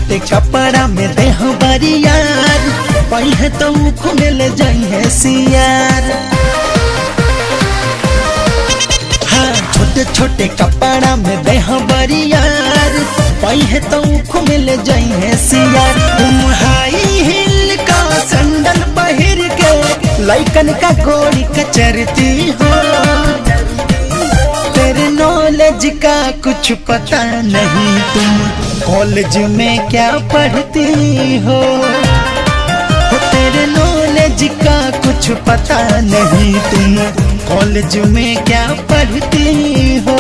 छोटे कपड़ा में देह बरियार, पहले तो घूमे ले जाइए सियार। हाँ छोटे छोटे कपड़ा में देह बरियार, पहले तो घूमे ले जाइए सियार। तुम हाई हिल का सैंडल पहिर के लइकन का गोरी कचरती हो। तेरे नॉलेज का कुछ पता नहीं, तुम कॉलेज में क्या पढ़ती हो। तेरे नॉलेज का कुछ पता नहीं, तुम कॉलेज में क्या पढ़ती हो।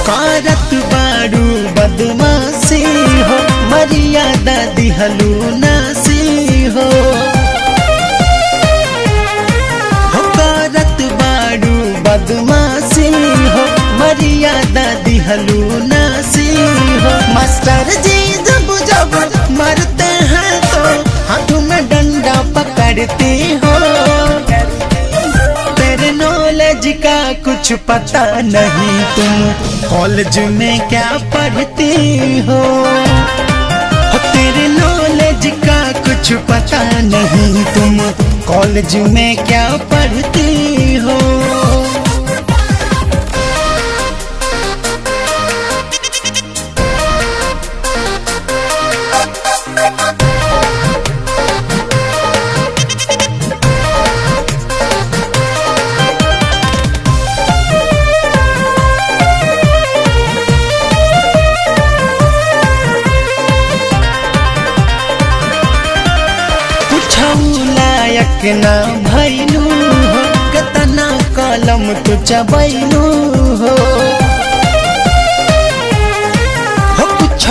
कारत बारू बदमाशी हो, मर्यादा दिहलू नासी हो। कारत बारू बदमाशी हो, मर्यादा दिहलू नासी हो। मास्टर जी जब जब मरते हैं तो हाथों में डंडा पकड़ती हो। तेरे नॉलेज का कुछ पता नहीं, तुम कॉलेज में क्या पढ़ती हो। तेरे नॉलेज का कुछ पता नहीं, तुम कॉलेज में क्या पढ़ती हो। लायक ना भैलू हो, कतना कलम तू चबैलू हो। कुछ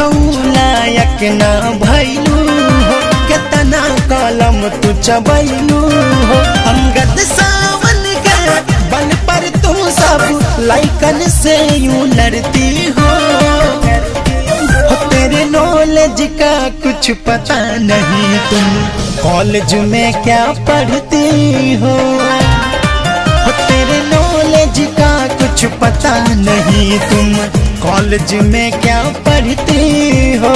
लायक ना भैलू हो, कतना कलम तू चबैलू हो। अंगद सावन के बल पर तू सब लाइकन से यूं लड़ती हो। तेरे नॉलेज का कुछ पता नहीं, तुम कॉलेज में क्या पढ़ती हो। तेरे नॉलेज का कुछ पता नहीं, तुम कॉलेज में क्या पढ़ती हो।